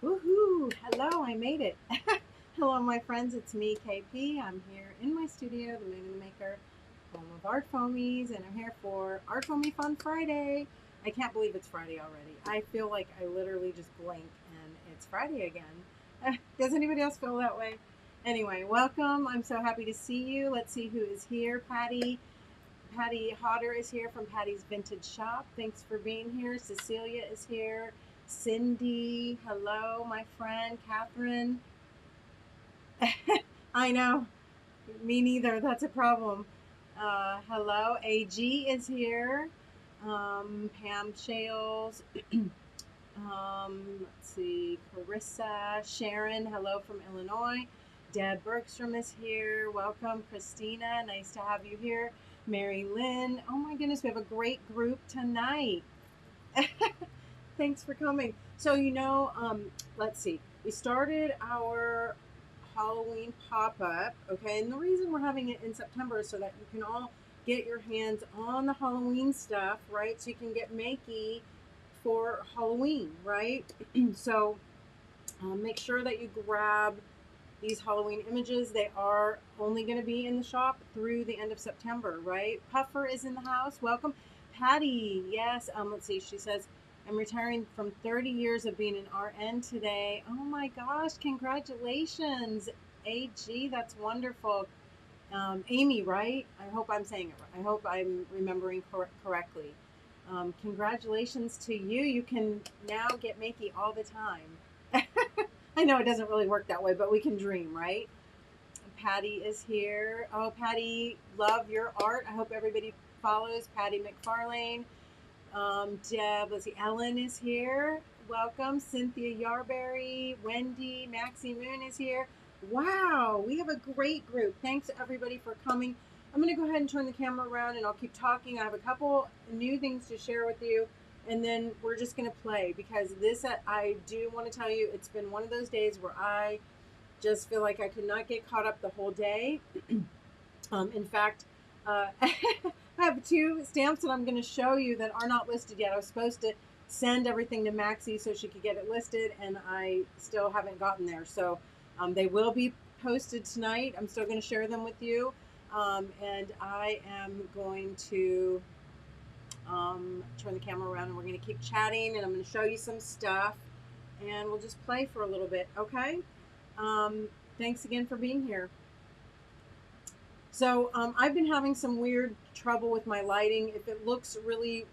Woohoo! Hello, I made it. Hello, my friends. It's me, KP. I'm here in my studio, the Moon and the Maker, home of Art Foamies, and I'm here for ArtFoamies Fun Friday. I can't believe it's Friday already. I feel like I literally just blinked and it's Friday again. Does anybody else feel that way? Anyway, welcome. I'm so happy to see you. Let's see who is here. Patty Hodder is here from Patty's Vintage Shop. Thanks for being here. Cecilia is here. Cindy, hello, my friend. Catherine, I know, me neither. That's a problem. Hello, AG is here. Pam Shales. Let's see, Carissa, Sharon, hello from Illinois. Deb Bergstrom is here. Welcome, Christina. Nice to have you here. Mary Lynn. Oh my goodness, we have a great group tonight. Thanks for coming. So, let's see. We started our Halloween pop up, okay? And the reason we're having it in September is so that you can all get your hands on the Halloween stuff, right? So you can get makey for Halloween, right? So make sure that you grab these Halloween images. They are only going to be in the shop through the end of September, right? Puffer is in the house. Welcome. Patty, yes. Let's see. She says, I'm retiring from 30 years of being an RN today. Oh my gosh, congratulations. AG, that's wonderful. Amy, right? I hope I'm saying it right. I hope I'm remembering correctly. Congratulations to you. You can now get makey all the time. I know it doesn't really work that way, but we can dream, right? Patty is here. Oh, Patty, love your art. I hope everybody follows Patty McFarlane. Deb, let's see, Ellen is here. Welcome. Cynthia Yarberry, Wendy, Maxie Moon is here. Wow, we have a great group. Thanks everybody for coming. I'm going to go ahead and turn the camera around and I'll keep talking. I have a couple new things to share with you and then we're just going to play because this, I do want to tell you, it's been one of those days where I just feel like I could not get caught up the whole day. In fact, I have two stamps that I'm going to show you that are not listed yet. I was supposed to send everything to Maxie so she could get it listed, and I still haven't gotten there. So they will be posted tonight. I'm still going to share them with you. And I am going to turn the camera around and we're going to keep chatting and I'm going to show you some stuff and we'll just play for a little bit, okay? Thanks again for being here. So I've been having some weird trouble with my lighting. If it looks really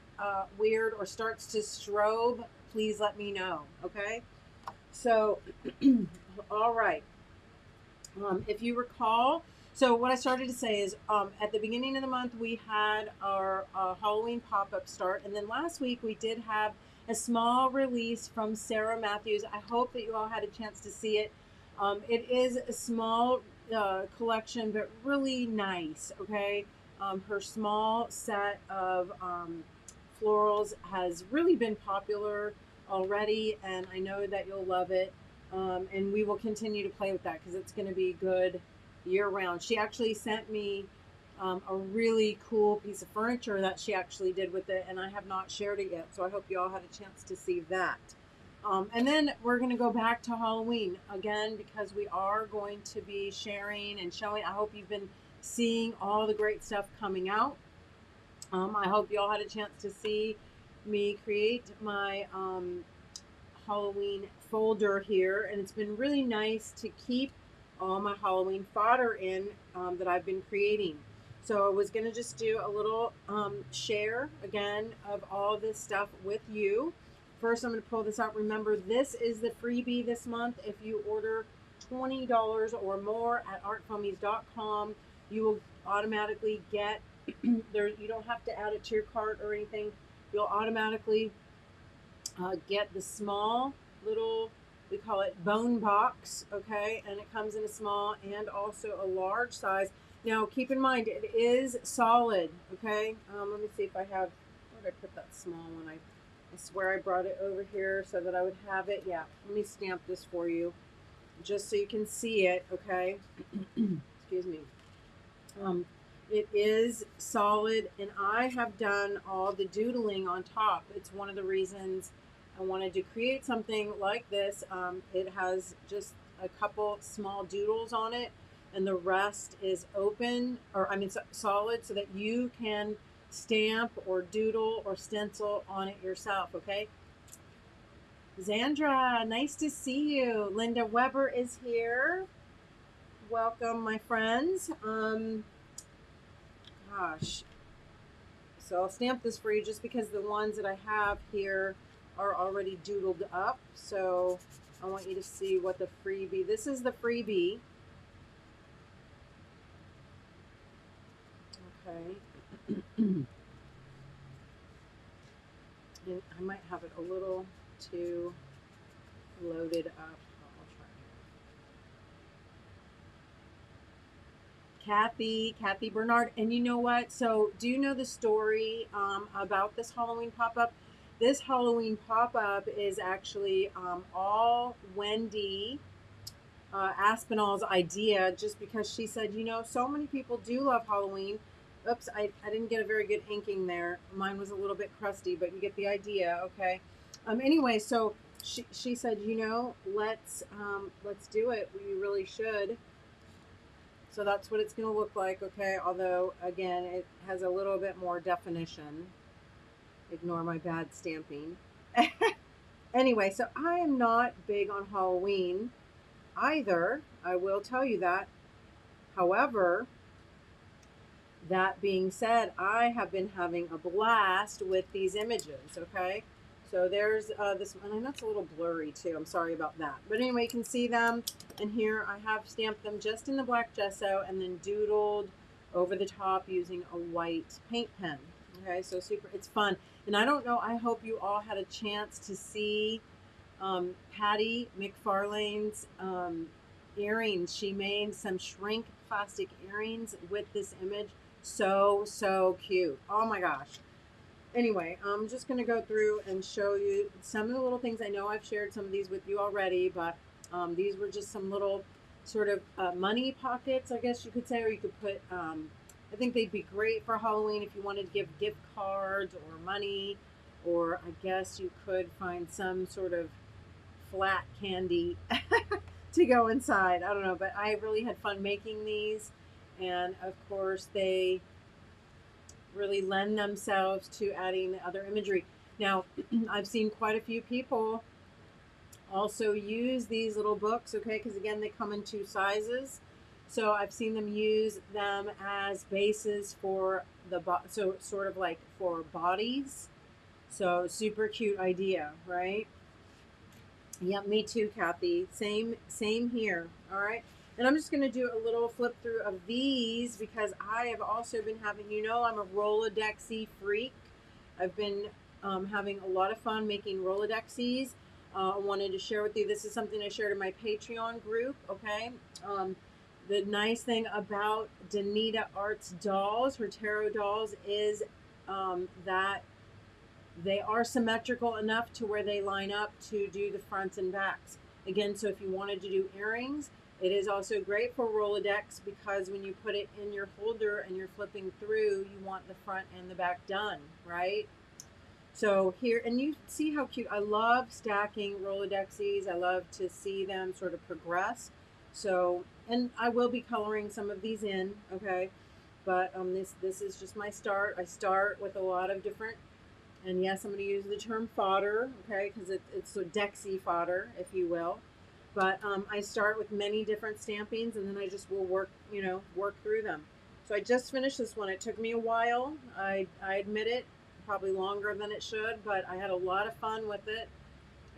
weird or starts to strobe, please let me know, okay? So, all right. If you recall, so what I started to say is at the beginning of the month, we had our Halloween pop-up start. And then last week, we did have a small release from Sarah Matthews. I hope that you all had a chance to see it. It is a small collection, but really nice, okay? Her small set of florals has really been popular already, and I know that you'll love it. And we will continue to play with that because it's going to be good year round. She actually sent me a really cool piece of furniture that she actually did with it, and I have not shared it yet, so I hope you all had a chance to see that. And then we're going to go back to Halloween again because we are going to be sharing and showing. I hope you've been seeing all the great stuff coming out. I hope you all had a chance to see me create my Halloween folder here, and it's been really nice to keep all my Halloween fodder in that I've been creating. So I was going to just do a little share again of all this stuff with you. First, I'm going to pull this out. Remember, this is the freebie this month. If you order $20 or more at artfoamies.com, you will automatically get there. You don't have to add it to your cart or anything. You'll automatically get the small little, we call it bone box, okay? And it comes in a small and also a large size. Now, keep in mind, it is solid, okay? Let me see if I have, where did I put that small one? I swear I brought it over here so that I would have it. Yeah, let me stamp this for you just so you can see it, okay? Excuse me. It is solid, and I have done all the doodling on top. It's one of the reasons I wanted to create something like this. It has just a couple small doodles on it, and the rest is open, or I mean solid, so that you can stamp or doodle or stencil on it yourself, okay? Zandra, nice to see you. Linda Weber is here. Welcome, my friends. Gosh. So I'll stamp this for you just because the ones that I have here are already doodled up. So I want you to see what the freebie, this is the freebie. Okay. And I might have it a little too loaded up. I'll try. Kathy Bernard. And you know what? So do you know the story about this Halloween pop-up? This Halloween pop-up is actually all Wendy Aspinall's idea, just because she said, you know, so many people do love Halloween. Oops, I didn't get a very good inking there. Mine was a little bit crusty, but you get the idea, okay? Anyway, so she said, you know, let's do it. We really should. So that's what it's going to look like, okay? Although, again, it has a little bit more definition. Ignore my bad stamping. Anyway, so I am not big on Halloween either. I will tell you that. However, that being said, I have been having a blast with these images, okay? So there's this one. I know it's a little blurry too. I'm sorry about that. But anyway, you can see them. And here I have stamped them just in the black gesso and then doodled over the top using a white paint pen. Okay, so super, it's fun. And I don't know, I hope you all had a chance to see Patty McFarlane's earrings. She made some shrink plastic earrings with this image. So cute. Oh my gosh. Anyway, I'm just going to go through and show you some of the little things. I know I've shared some of these with you already, but these were just some little sort of money pockets, I guess you could say, or you could put, I think they'd be great for Halloween if you wanted to give gift cards or money, or I guess you could find some sort of flat candy to go inside. I don't know, but I really had fun making these. And of course, they really lend themselves to adding other imagery. Now, I've seen quite a few people also use these little books, okay, because again, they come in two sizes. So I've seen them use them as bases for the, so sort of like for bodies. So super cute idea, right? Yep, me too, Kathy. Same here. All right. And I'm just going to do a little flip through of these because I have also been having, you know, I'm a Rolodexy freak. I've been having a lot of fun making Rolodexes. I wanted to share with you, this is something I shared in my Patreon group, okay? The nice thing about Danita Arts dolls, her tarot dolls, is that they are symmetrical enough to where they line up to do the fronts and backs. Again, so if you wanted to do earrings, it is also great for Rolodex because when you put it in your holder and you're flipping through, you want the front and the back done, right? So here, and you see how cute. I love stacking Rolodexes. I love to see them sort of progress. So, and I will be coloring some of these in, okay? But this is just my start. I start with a lot of different, and yes, I'm going to use the term fodder, okay, because it's so Dexy fodder, if you will. But I start with many different stampings, and then I just will work, you know, work through them. So I just finished this one. It took me a while. I admit it, probably longer than it should, but I had a lot of fun with it.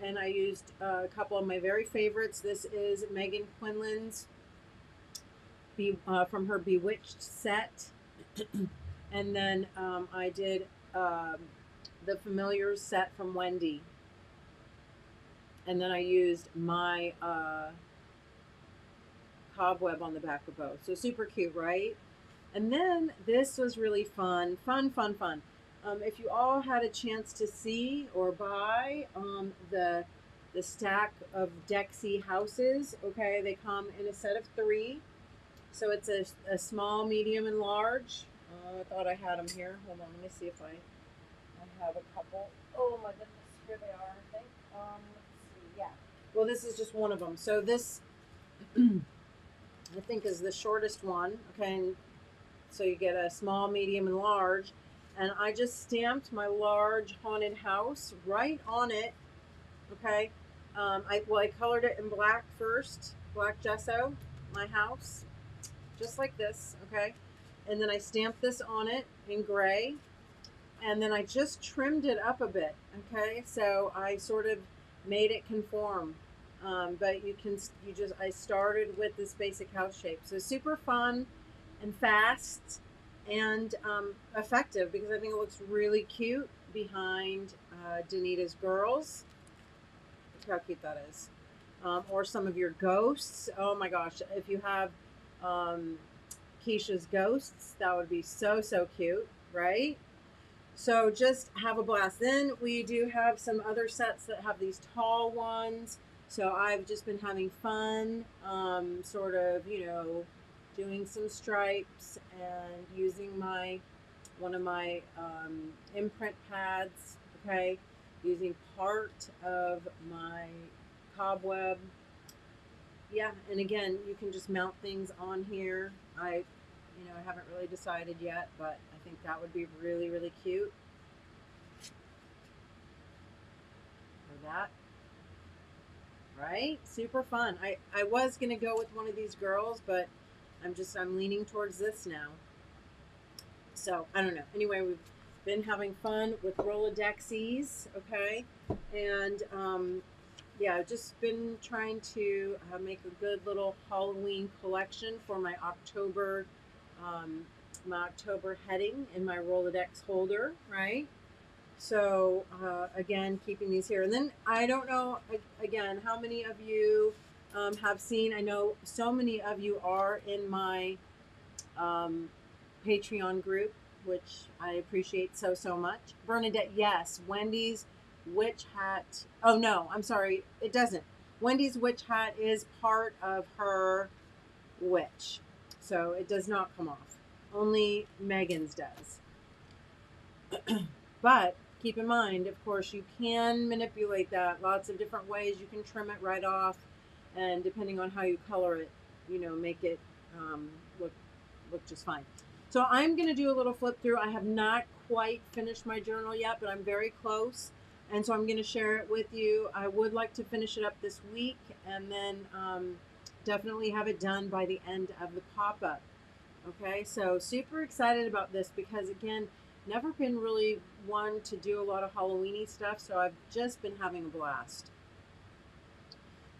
And I used a couple of my very favorites. This is Megan Quinlan's from her Bewitched set. And then I did the Familiars set from Wendy. And then I used my cobweb on the back of both. So super cute, right? And then this was really fun. If you all had a chance to see or buy the stack of Dexy houses, okay, they come in a set of 3. So it's a small, medium, and large. I thought I had them here. Hold on, let me see if I have a couple. Oh my goodness, here they are, I think. let's see, yeah. Well, this is just one of them. So this, I think, is the shortest one. Okay, and so you get a small, medium, and large. And I just stamped my large haunted house right on it. Okay, I colored it in black first, black gesso, my house, just like this. Okay, and then I stamped this on it in gray, and then I just trimmed it up a bit. Okay, so I sort of made it conform. But I started with this basic house shape. So super fun and fast and effective, because I think it looks really cute behind Danita's girls. Look how cute that is. Or some of your ghosts. Oh my gosh, if you have Keisha's ghosts, that would be so, so cute, right? So just have a blast. Then we do have some other sets that have these tall ones. So I've just been having fun, sort of, doing some stripes and using one of my imprint pads, okay, using part of my cobweb. Yeah, and again, you can just mount things on here. I haven't really decided yet, but I think that would be really, really cute for that. Right? Super fun. I was going to go with one of these girls, but I'm leaning towards this now. So, I don't know. Anyway, we've been having fun with Rolodexies, okay? And, yeah, I've just been trying to make a good little Halloween collection for my October heading in my Rolodex holder, right? So again, keeping these here. And then I don't know, again, how many of you have seen, I know so many of you are in my Patreon group, which I appreciate so, so much. Bernadette, yes. Wendy's witch hat. Oh, no, I'm sorry. It doesn't. Wendy's witch hat is part of her witch. So it does not come off. Only Megan's does. But keep in mind, of course, you can manipulate that lots of different ways. You can trim it right off, and depending on how you color it, make it look just fine. So I'm going to do a little flip through. I have not quite finished my journal yet, but I'm very close, and so I'm going to share it with you. I would like to finish it up this week, and then definitely have it done by the end of the pop-up. Okay, so super excited about this because, again, never been really one to do a lot of Halloween-y stuff, so I've just been having a blast.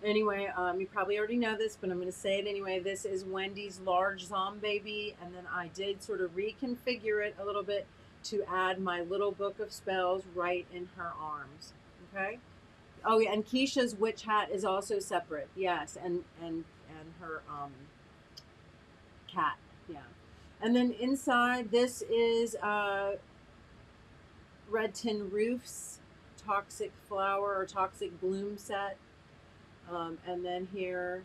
Anyway, you probably already know this, but I'm going to say it anyway. This is Wendy's large zombie, and then I did sort of reconfigure it a little bit to add my little book of spells right in her arms. Okay. Oh yeah, and Keisha's witch hat is also separate. Yes, and her cat. Yeah. And then inside, this is Red Tin Roof's Toxic Flower or Toxic Bloom set. And then here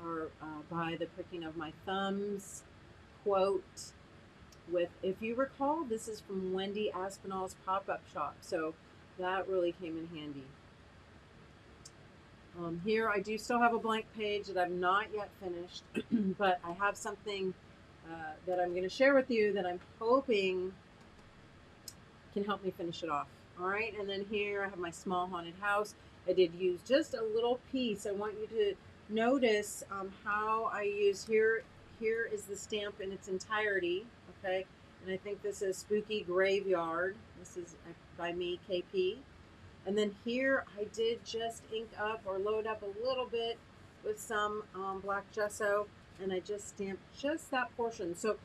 are By the Pricking of My Thumbs quote with, if you recall, this is from Wendy Aspinall's pop-up shop. So that really came in handy. Here I do still have a blank page that I've not yet finished, but I have something that I'm going to share with you that I'm hoping can help me finish it off. All right, and then here I have my small haunted house. I did use just a little piece. I want you to notice how I use here. Here is the stamp in its entirety, okay? And I think this is Spooky Graveyard. This is by me, KP. And then here I did just ink up or load up a little bit with some black gesso, and I just stamped just that portion. So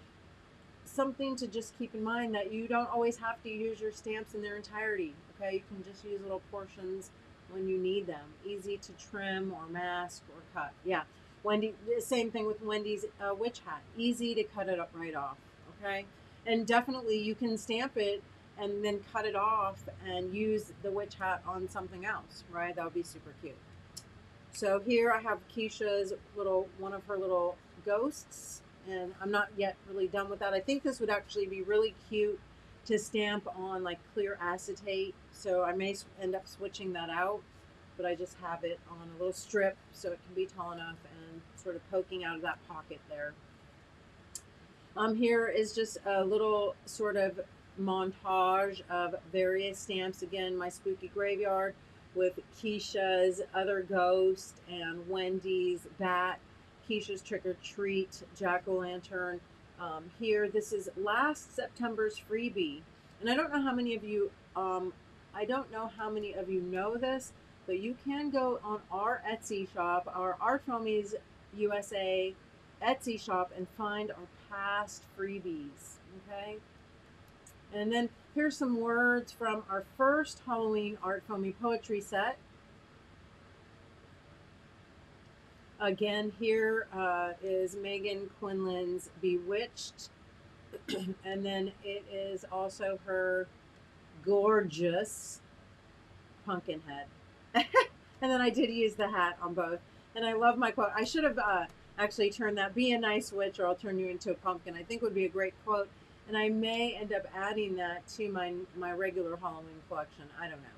something to just keep in mind, that you don't always have to use your stamps in their entirety, okay? You can just use little portions when you need them. Easy to trim or mask or cut. Yeah, Wendy, same thing with Wendy's witch hat. Easy to cut it up right off, okay? And definitely you can stamp it and then cut it off and use the witch hat on something else, right? That would be super cute. So here I have Keisha's one of her little ghosts, and I'm not yet really done with that. I think this would actually be really cute to stamp on like clear acetate, so I may end up switching that out. but I just have it on a little strip so it can be tall enough and sort of poking out of that pocket there. Here is just a little sort of montage of various stamps. Again, my spooky graveyard with Keisha's other ghost and Wendy's bat, Keisha's trick or treat, jack-o'-lantern. Here, this is last September's freebie, and I don't know how many of you know this, but you can go on our Etsy shop, our ArtFoamies USA Etsy shop, and find our past freebies. Okay, and then here's some words from our first Halloween ArtFoamie poetry set. Again, here is Megan Quinlan's Bewitched, and then it is also her gorgeous pumpkin head. And then I did use the hat on both. And I love my quote. I should have actually turned that, "Be a nice witch or I'll turn you into a pumpkin." I think would be a great quote. And I may end up adding that to my regular Halloween collection. I don't know.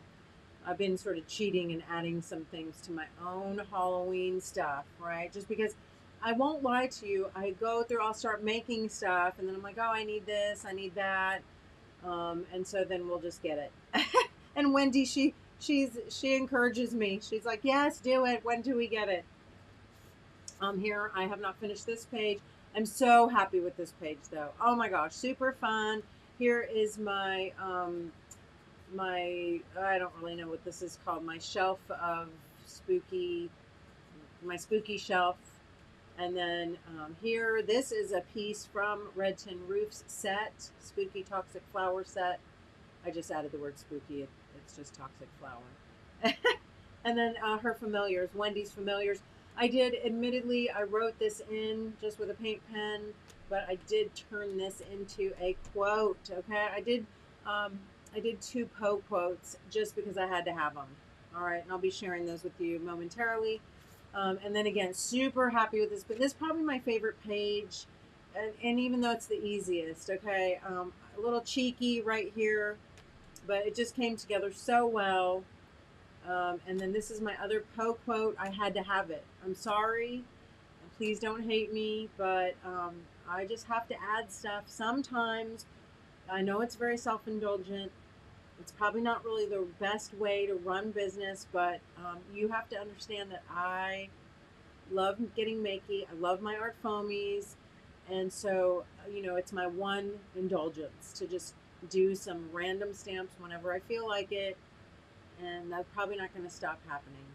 I've been sort of cheating and adding some things to my own Halloween stuff, right? Just because I won't lie to you. I go through, I'll start making stuff, and then I'm like, oh, I need this, I need that. And so then we'll just get it. And Wendy, she encourages me. She's like, yes, do it. When do we get it? Here, I have not finished this page. I'm so happy with this page, though. Oh my gosh, super fun. Here is my I don't really know what this is called, my shelf of my spooky shelf. And then here, this is a piece from Red Tin Roof's set, Spooky Toxic Flower set. I just added the word spooky, it's just toxic flower. And then her familiars, Wendy's familiars. Admittedly, I wrote this in just with a paint pen, but I did turn this into a quote, okay? I did 2 Poe quotes just because I had to have them. All right, and I'll be sharing those with you momentarily. And then again, super happy with this, but this is probably my favorite page, and even though it's the easiest, okay? A little cheeky right here, but it just came together so well. And then this is my other Poe quote. I had to have it. I'm sorry, please don't hate me, but I just have to add stuff sometimes. I know it's very self-indulgent. It's probably not really the best way to run business, but you have to understand that I love getting makey. I love my ArtFoamies, and so it's my one indulgence to just do some random stamps whenever I feel like it, and that's probably not going to stop happening.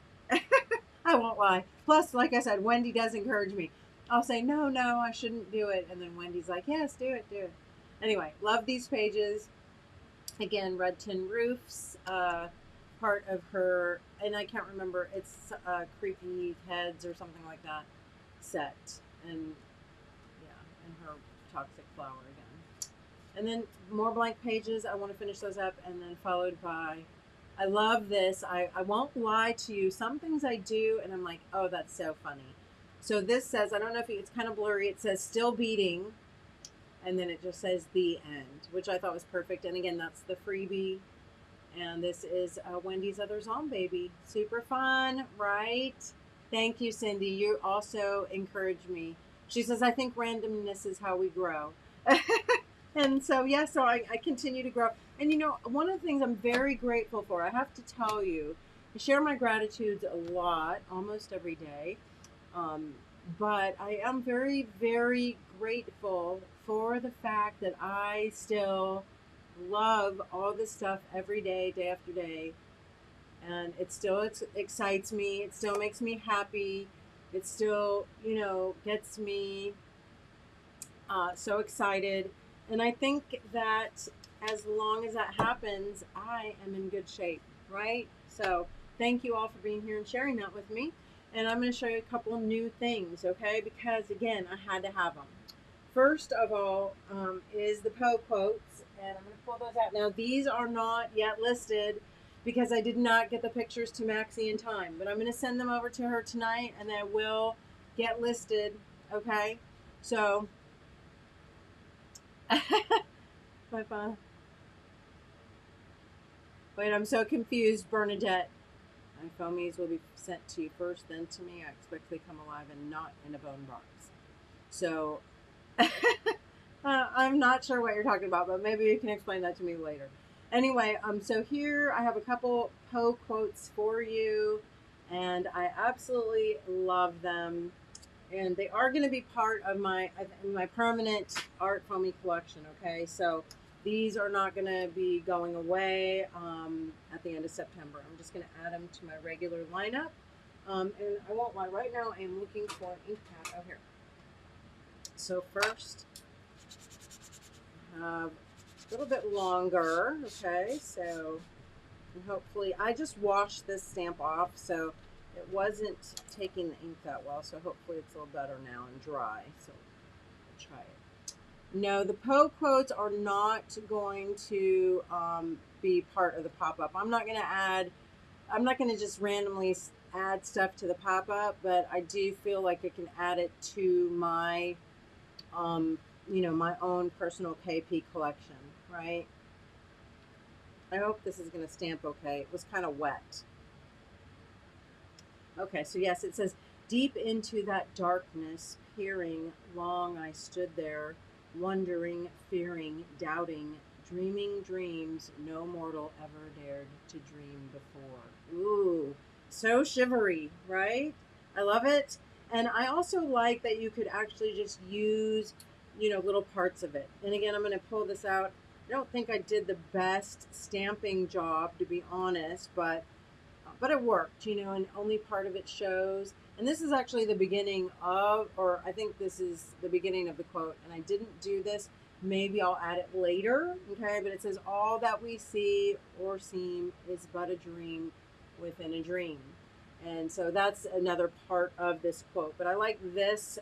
I won't lie. Plus, like I said, Wendy does encourage me. I'll say, no, I shouldn't do it, and then Wendy's like, yes, do it. Anyway, love these pages. Again, Red Tin Roofs, part of her, and I can't remember, it's Creepy Heads or something like that set. And yeah, and her Toxic Flower again. And then more blank pages. I want to finish those up, and then followed by, I love this. I won't lie to you. Some things I do, and I'm like, oh, that's so funny. So this says, I don't know if it's kind of blurry. It says still beating. And then it just says the end, which I thought was perfect. And again, that's the freebie. And this is Wendy's other zombie. Super fun, right? Thank you, Cindy. You also encourage me. She says, I think randomness is how we grow. And so, yeah, so I continue to grow. And, one of the things I'm very grateful for, I have to tell you, I share my gratitudes a lot, almost every day. But I am very, very grateful for the fact that I still love all this stuff every day, day after day. And it still excites me. It still makes me happy. It still, gets me so excited. And I think that as long as that happens, I am in good shape, right? So thank you all for being here and sharing that with me. And I'm going to show you a couple new things, okay? Because, again, I had to have them. First of all is the Poe quotes, and I'm going to pull those out. Now, these are not yet listed because I did not get the pictures to Maxie in time. But I'm going to send them over to her tonight, and they will get listed, okay? So, bye-bye. Wait, I'm so confused, Bernadette. ArtFoamies will be sent to you first, then to me. I expect they come alive and not in a bone box. So I'm not sure what you're talking about, but maybe you can explain that to me later. Anyway, so here I have a couple Poe quotes for you, and I absolutely love them. And they are going to be part of my permanent ArtFoamy collection. Okay, so these are not going to be going away at the end of September. I'm just going to add them to my regular lineup. And I won't lie, right now I am looking for an ink pad. Oh, here. So first, a little bit longer. Okay, so hopefully I just washed this stamp off, so it wasn't taking the ink that well. So hopefully it's a little better now and dry. So we'll try it. No, the Poe quotes are not going to be part of the pop-up. I'm not going to just randomly add stuff to the pop-up, but I do feel like I can add it to my, my own personal KP collection, right? I hope this is going to stamp okay. It was kind of wet. Okay, so yes, it says, deep into that darkness, peering, long I stood there, wondering, fearing, doubting, dreaming dreams no mortal ever dared to dream before. Ooh, so shivery, right? I love it. And I also like that you could actually just use, little parts of it. And again, I'm going to pull this out. I don't think I did the best stamping job, to be honest, but it worked, and only part of it shows. And this is actually the beginning of, or I think this is the beginning of the quote, and I didn't do this. Maybe I'll add it later, okay? But it says, all that we see or seem is but a dream within a dream. And so that's another part of this quote. But I like this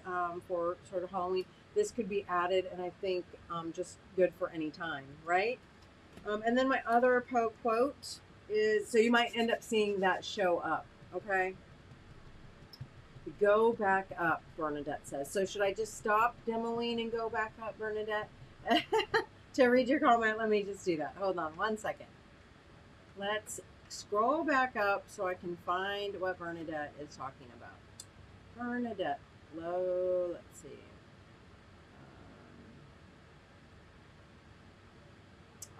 for sort of Halloween. This could be added, and I think just good for any time, right? And then my other Poe quote is, so you might end up seeing that show up, okay? Go back up, Bernadette says. So should I just stop demoing and go back up, Bernadette? To read your comment, let me just do that. Hold on 1 second. Let's scroll back up so I can find what Bernadette is talking about. Bernadette, low, let's see.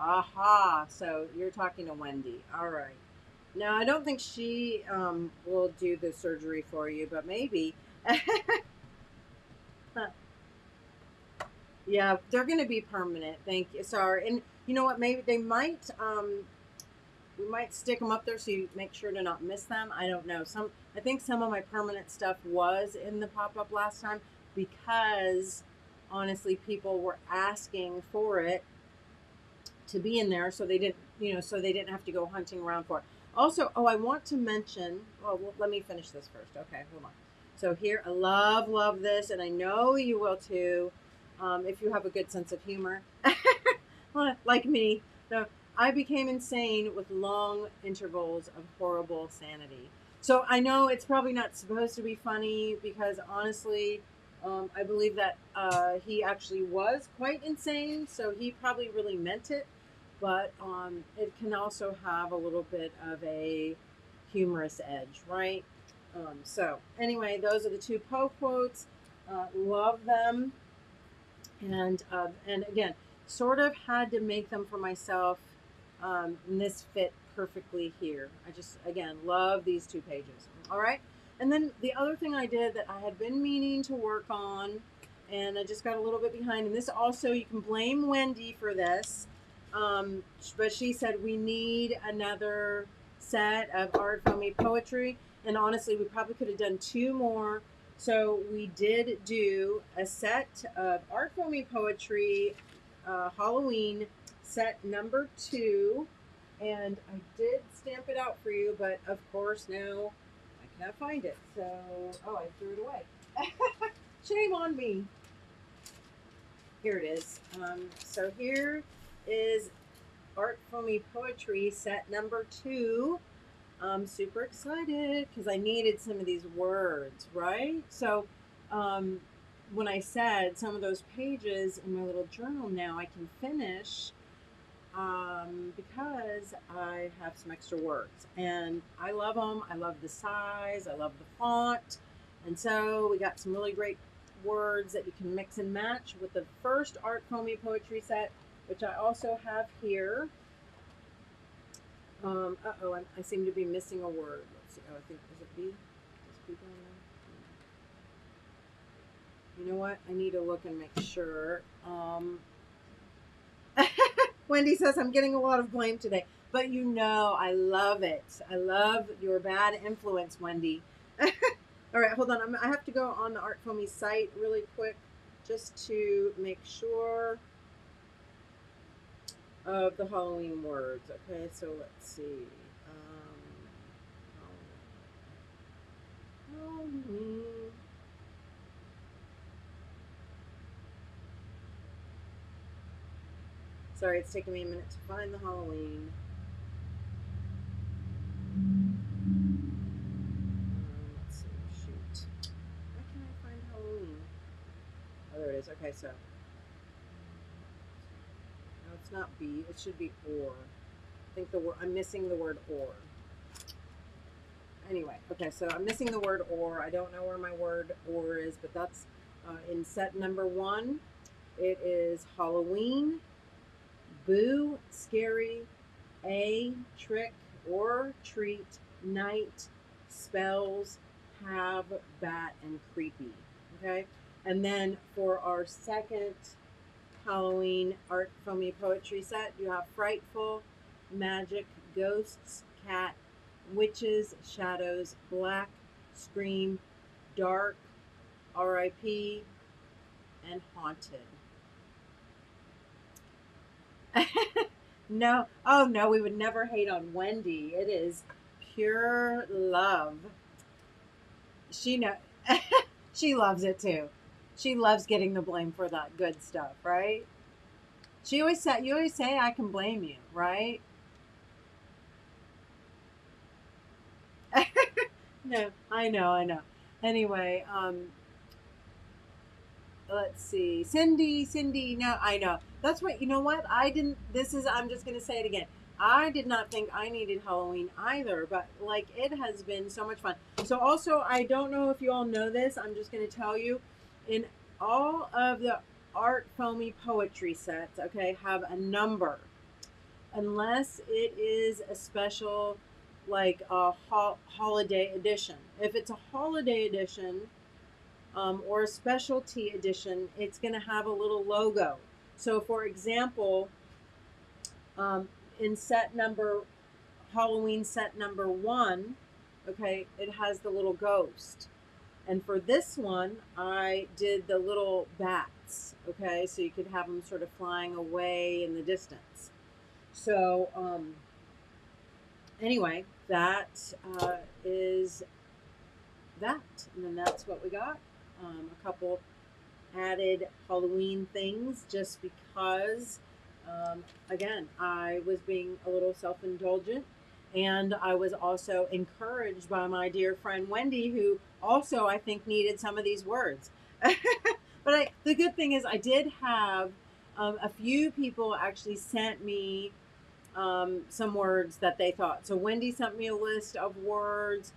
Aha, so you're talking to Wendy. All right. Now, I don't think she will do the surgery for you, but maybe. Yeah, they're going to be permanent. Thank you. Sorry. And you know what? Maybe they might, we might stick them up there so you make sure to not miss them. I don't know. I think some of my permanent stuff was in the pop-up last time because, honestly, people were asking for it to be in there, so they didn't have to go hunting around for it. Also, I want to mention, well, let me finish this first. Okay, hold on. So here, I love this, and I know you will too, if you have a good sense of humor, like me. So I became insane with long intervals of horrible sanity. So I know it's probably not supposed to be funny because honestly, I believe that he actually was quite insane, so he probably really meant it. But it can also have a little bit of a humorous edge, right? So anyway, those are the two Poe quotes. Love them, and again, sort of had to make them for myself. And this fit perfectly here. I just again love these 2 pages. All right, and then the other thing I did that I had been meaning to work on, and I just got a little bit behind. And this also, you can blame Wendy for this. But she said we need another set of ArtFoamy poetry, and honestly we probably could have done 2 more, so we did do a set of ArtFoamy poetry Halloween set number 2, and I did stamp it out for you, but of course now I cannot find it, so I threw it away. Shame on me. Here it is. So here is ArtFoamy Poetry set number 2. I'm super excited because I needed some of these words, right? So when I said some of those pages in my little journal now I can finish, because I have some extra words and I love them. I love the size, I love the font. And so we got some really great words that you can mix and match with the first Art Foamy poetry set, which I also have here. I seem to be missing a word. Let's see. Oh, I think, is it B? Is B down there? You know what? I need to look and make sure. Wendy says I'm getting a lot of blame today, but you know I love it. I love your bad influence, Wendy. All right, hold on. I have to go on the Art Foamy site really quick just to make sure of the Halloween words. Okay, so let's see. Halloween. Sorry, it's taking me a minute to find the Halloween. Let's see. Shoot. Why can't I find Halloween? Oh, there it is. Okay, so. No, it's not B. It should be or. I think the word. I'm missing the word or. Anyway, okay, so I'm missing the word or. I don't know where my word or is, but that's in set number 1. It is Halloween, boo, scary, a, trick, or treat, night, spells, have, bat, and creepy. Okay? And then for our second Halloween Art Foamy poetry set, you have frightful, magic, ghosts, cat, witches, shadows, black, scream, dark, R.I.P., and haunted. No, oh no, we would never hate on Wendy. It is pure love. She know she loves it too. She loves getting the blame for that good stuff, right? She always said, you always say I can blame you, right? No, I know. Anyway, let's see. Cindy, no, I know. That's what, you know what? I'm just going to say it again. I did not think I needed Halloween either, but like it has been so much fun. So also, I don't know if you all know this. I'm just going to tell you, in all of the Art Foamy poetry sets, okay, have a number. Unless it is a special, like a holiday edition. If it's a holiday edition or a specialty edition, it's going to have a little logo. So, for example, in Halloween set number 1, okay, it has the little ghost. And for this one, I did the little bats, okay, so you could have them sort of flying away in the distance. So, anyway, that is that. And then that's what we got. A couple added Halloween things just because, again, I was being a little self-indulgent. And I was also encouraged by my dear friend Wendy, who also, I think, needed some of these words. But the good thing is I did have a few people actually sent me some words that they thought. So Wendy sent me a list of words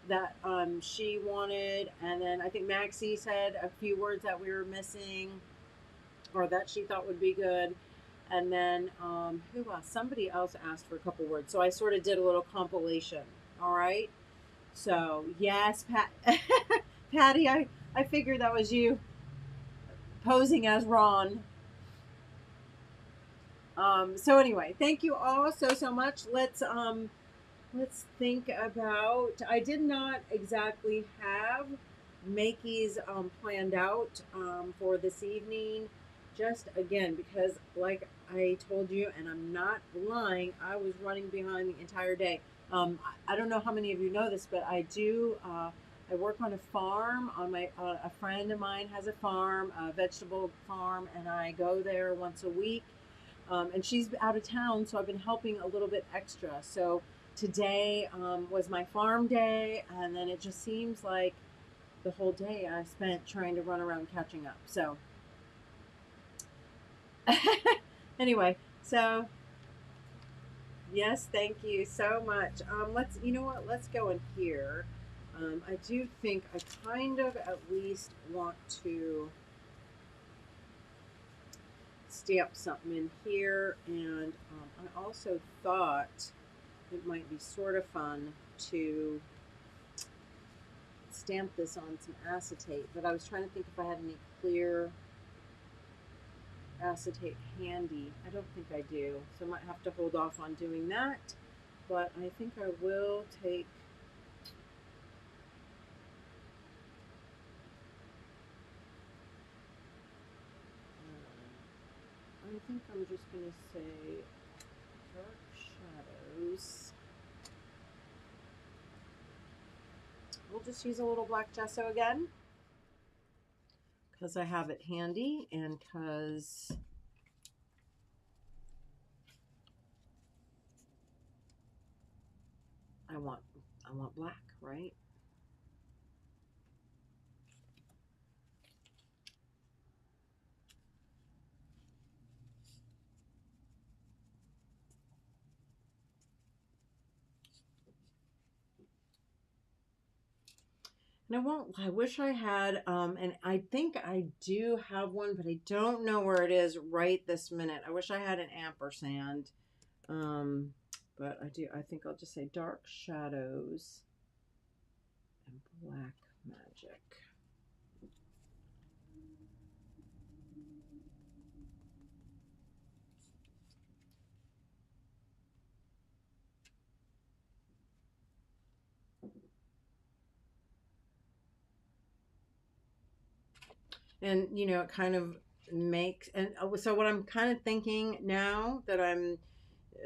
that she wanted. And then I think Maxie said a few words that we were missing or that she thought would be good. And then who else? Somebody else asked for a couple words. So I sort of did a little compilation. All right. So yes, Patty, I figured that was you posing as Ron. So anyway, thank you all so much. Let's think about, I did not exactly have Makey's planned out for this evening. Just again, because like I told you, and I'm not lying, I was running behind the entire day. I don't know how many of you know this, but I do, I work on a farm. A friend of mine has a farm, a vegetable farm, and I go there once a week. And she's out of town, so I've been helping a little bit extra. So today was my farm day, and then it just seems like the whole day I spent trying to run around catching up. So anyway, so Yes, thank you so much. Let's, you know what? Let's go in here. I do think I kind of at least want to stamp something in here, and I also thought it might be sort of fun to stamp this on some acetate, but I was trying to think if I had any clear acetate handy. I don't think I do, so I might have to hold off on doing that, but I think I will take I think I'm just going to say dark shadows. We'll just use a little black gesso again because I have it handy and because I want black, right? And I wish I had, and I think I do have one, but I don't know where it is right this minute. I wish I had an ampersand. Um, but I think I'll just say dark shadows and black magic. And you know, it kind of makes, and so what I'm kind of thinking now that I'm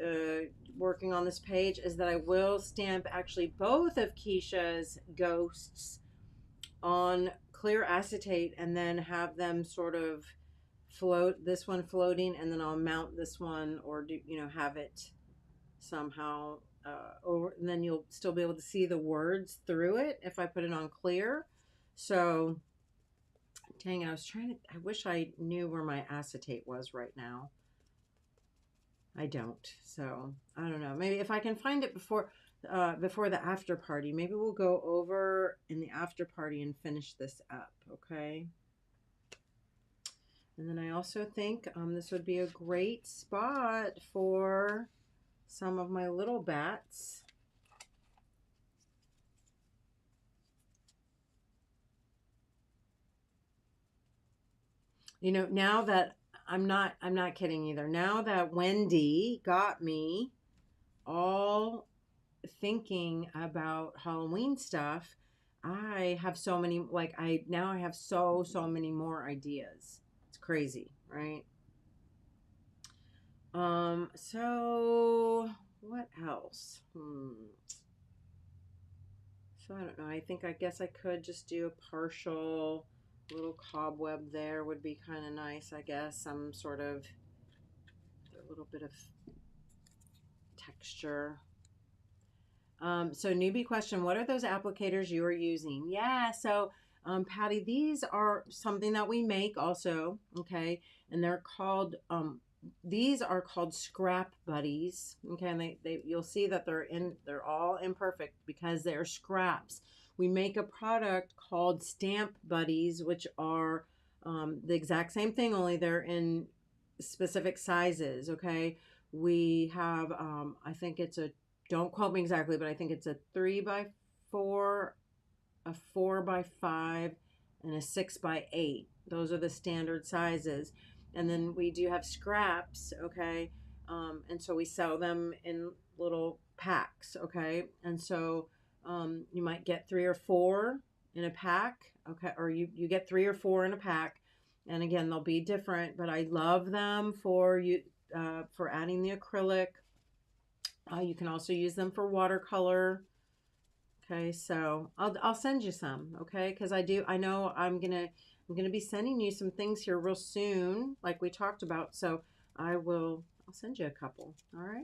uh, working on this page is that I will stamp actually both of Keisha's ghosts on clear acetate and then have them sort of float, this one floating, and then I'll mount this one, or do, you know, have it somehow over, and then you'll still be able to see the words through it if I put it on clear. So dang, I was trying to, I wish I knew where my acetate was right now. I don't. So I don't know. Maybe if I can find it before the after party, maybe we'll go over in the after party and finish this up, okay? And then I also think this would be a great spot for some of my little bats. You know, now that I'm not kidding either. Now that Wendy got me all thinking about Halloween stuff, I have so many, like I now I have so many more ideas. It's crazy, right? So what else? So I don't know. I guess I could just do a partial little cobweb there would be kind of nice, I guess. Some sort of a little bit of texture. So newbie question, what are those applicators you are using? Yeah, so Patty, these are something that we make also, okay? And these are called scrap buddies, okay? And you'll see that they're all imperfect because they're scraps. We make a product called stamp buddies, which are the exact same thing, only they're in specific sizes, okay? We have, I think it's a, don't quote me exactly, but I think it's a 3x4, a 4x5, and a 6x8. Those are the standard sizes. And then we do have scraps, okay? And so we sell them in little packs, okay? And so you might get 3 or 4 in a pack, okay? Or you get 3 or 4 in a pack. And again, they'll be different, but I love them for adding the acrylic. You can also use them for watercolor. Okay, so I'll send you some, okay? Because I know I'm gonna be sending you some things here real soon, like we talked about. So I'll send you a couple. All right.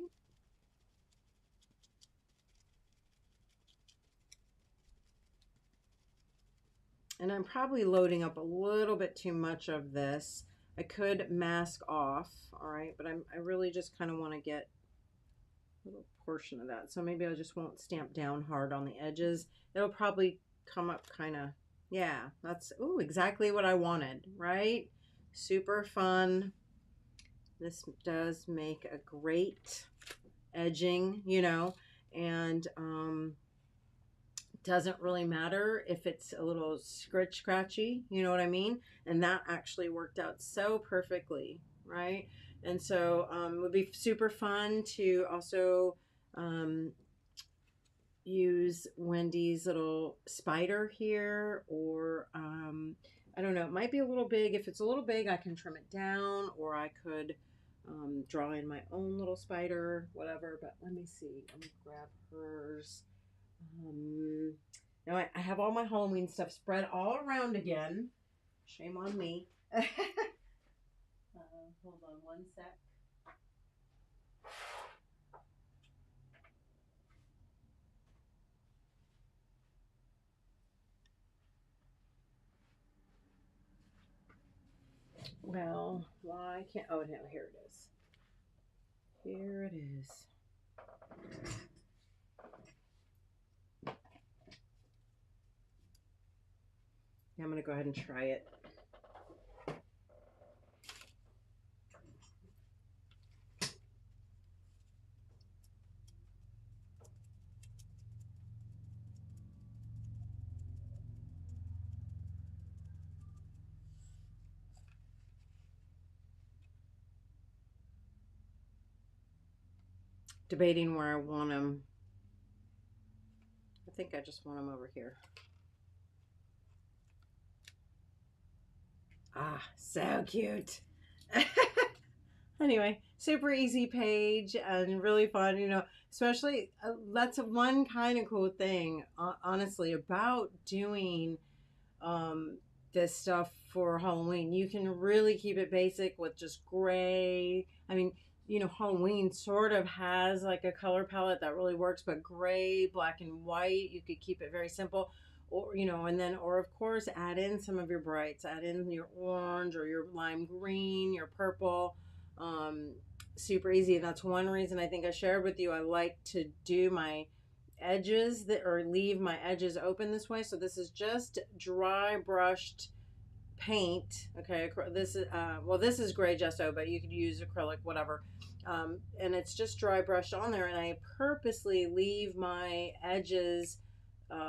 And I'm probably loading up a little bit too much of this. I could mask off, all right, but I really just kind of want to get, little portion of that. So maybe I just won't stamp down hard on the edges. It'll probably come up kind of, yeah, that's, ooh, exactly what I wanted, right? Super fun. This does make a great edging, you know, and doesn't really matter if it's a little scratchy, you know what I mean? And that actually worked out so perfectly, right? And so it would be super fun to also use Wendy's little spider here, or I don't know, it might be a little big. If it's a little big, I can trim it down, or I could draw in my own little spider, whatever. But let me see, let me grab hers. Now I have all my Halloween stuff spread all around again. Shame on me. Hold on one sec. Well, why can't, oh no, here it is. Here it is. Now I'm going to go ahead and try it. Debating where I want them. I think I just want them over here. Ah, so cute. Anyway, super easy page and really fun, you know, especially that's one kind of cool thing, honestly, about doing this stuff for Halloween. You can really keep it basic with just gray. I mean, you know, Halloween sort of has like a color palette that really works, but gray, black and white, you could keep it very simple. Or, you know, and then, or of course, add in some of your brights, add in your orange or your lime green, your purple. Super easy. And that's one reason I think I shared with you, I like to do my edges that, or leave my edges open this way. So this is just dry brushed paint. Okay, this is well, this is gray gesso, but you could use acrylic, whatever. And it's just dry brushed on there, and I purposely leave my edges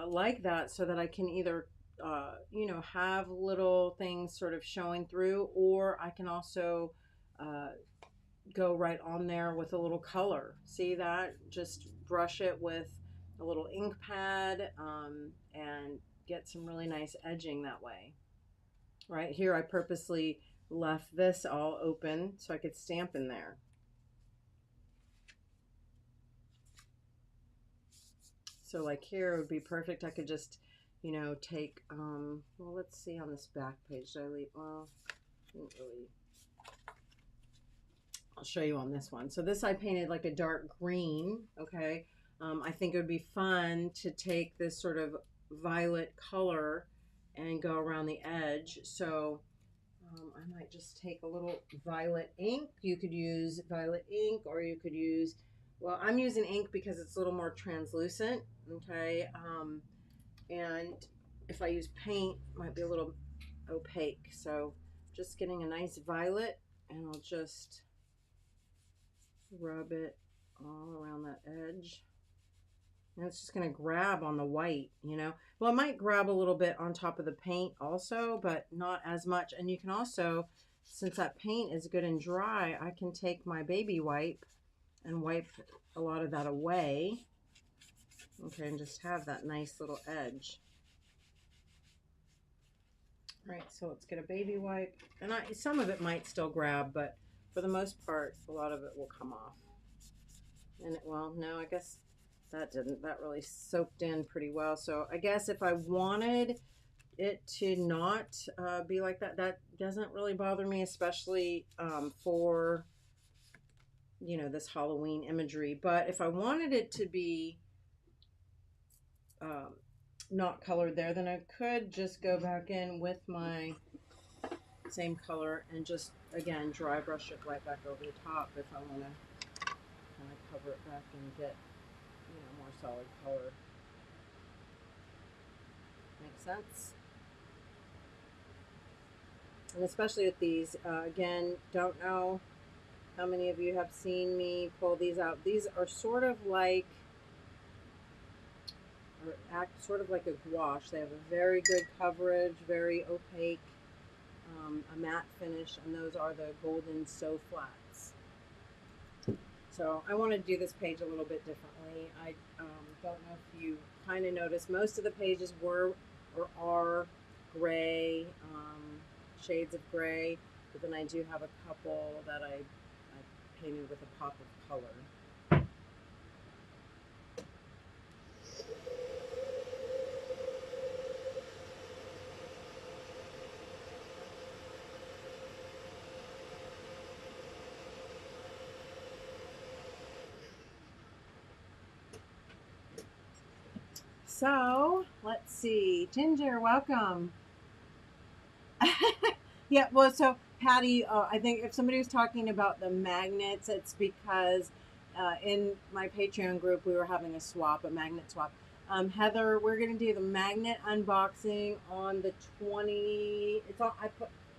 like that so that I can either you know, have little things sort of showing through, or I can also go right on there with a little color. See that? Just brush it with a little ink pad and get some really nice edging that way. Right here, I purposely left this all open so I could stamp in there. So like here, it would be perfect. I could just, you know, take, well, let's see on this back page. Did I leave, well, didn't really. I'll show you on this one. So this I painted like a dark green, okay? I think it would be fun to take this sort of violet color and go around the edge. So I might just take a little violet ink. You could use violet ink, or you could use, well, I'm using ink because it's a little more translucent, okay? And if I use paint, it might be a little opaque. So just getting a nice violet, and I'll just rub it all around that edge. And it's just going to grab on the white, you know. Well, it might grab a little bit on top of the paint also, but not as much. And you can also, since that paint is good and dry, I can take my baby wipe and wipe a lot of that away. Okay, and just have that nice little edge. Right, so let's get a baby wipe. And some of it might still grab, but for the most part, a lot of it will come off. And it, well, no, I guess that didn't. That really soaked in pretty well. So I guess if I wanted it to not be like that, that doesn't really bother me, especially for, you know, this Halloween imagery. But if I wanted it to be not colored there, then I could just go back in with my same color and just, again, dry brush it right back over the top if I want to kind of cover it back and get, more solid color. Makes sense? And especially with these, again, don't know how many of you have seen me pull these out. These are sort of like, or act sort of like a gouache. They have a very good coverage, very opaque, a matte finish, and those are the golden So Flats. So I want to do this page a little bit differently. I don't know if you kind of noticed, most of the pages were or are gray, shades of gray, but then I do have a couple that I painted with a pop of color. So let's see, Ginger, welcome. Yeah, well, so Patty, I think if somebody was talking about the magnets, it's because in my Patreon group we were having a swap, a magnet swap. Heather, we're gonna do the magnet unboxing on the 20. It's on.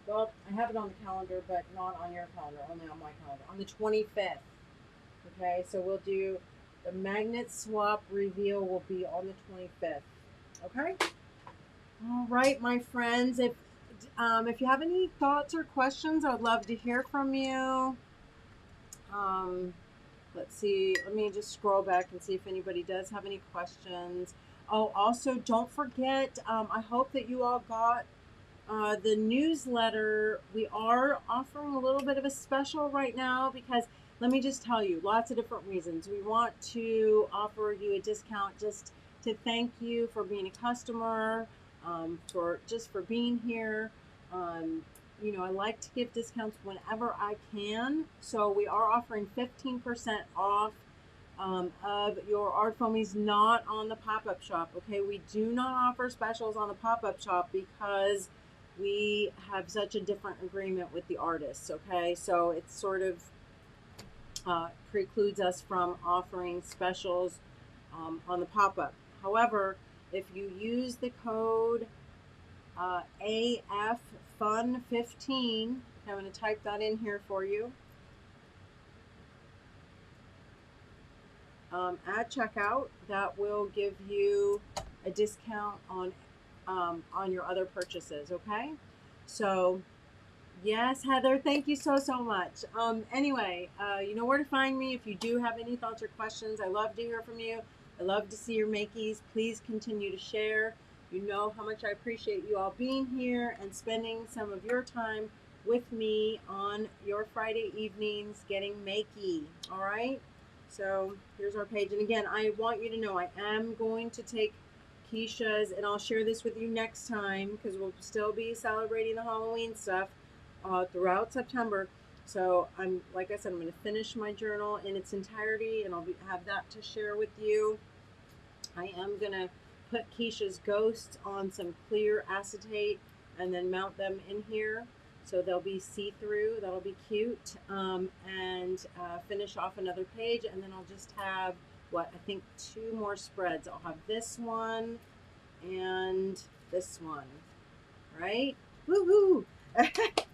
Well, I have it on the calendar, but not on your calendar. Only on my calendar. On the 25th. Okay, so we'll do the magnet swap reveal. Will be on the 25th. Okay. All right, my friends. If you have any thoughts or questions, I would love to hear from you. Let's see. Let me just scroll back and see if anybody does have any questions. Oh, also, don't forget, I hope that you all got the newsletter. We are offering a little bit of a special right now because let me just tell you, lots of different reasons. We want to offer you a discount just to thank you for being a customer, for being here. I like to give discounts whenever I can. So we are offering 15% off of your ArtFoamies not on the pop-up shop. Okay, we do not offer specials on the pop-up shop because we have such a different agreement with the artists. Okay, so it sort of precludes us from offering specials on the pop-up. However, if you use the code AF Fun 15. I'm going to type that in here for you. At checkout, that will give you a discount on your other purchases. Okay, so yes, Heather, thank you so much. Anyway, you know where to find me if you do have any thoughts or questions. I love to hear from you. I love to see your makeys. Please continue to share. You know how much I appreciate you all being here and spending some of your time with me on your Friday evenings getting makey. All right, so here's our page. And again, I want you to know I am going to take Keisha's, and I'll share this with you next time because we'll still be celebrating the Halloween stuff throughout September. So like I said, I'm going to finish my journal in its entirety, and I'll have that to share with you. I am going to put Keisha's ghosts on some clear acetate and then mount them in here so they'll be see-through. That'll be cute. And finish off another page, and then I'll just have I think 2 more spreads. I'll have this one and this one, right? Woohoo!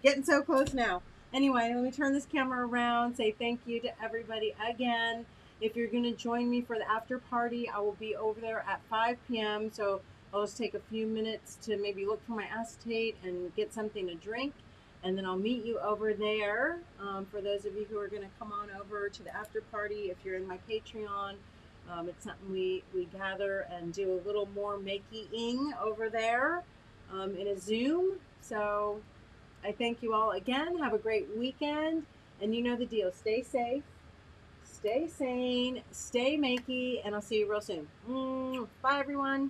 Getting so close now. Anyway, let me turn this camera around, say thank you to everybody again. If you're going to join me for the after party, I will be over there at 5 p.m. So I'll just take a few minutes to maybe look for my acetate and get something to drink. And then I'll meet you over there. For those of you who are going to come on over to the after party, if you're in my Patreon, it's something we gather and do a little more makey-ing over there in a Zoom. So I thank you all again. Have a great weekend. And you know the deal. Stay safe. Stay sane, stay makey, and I'll see you real soon. Bye, everyone.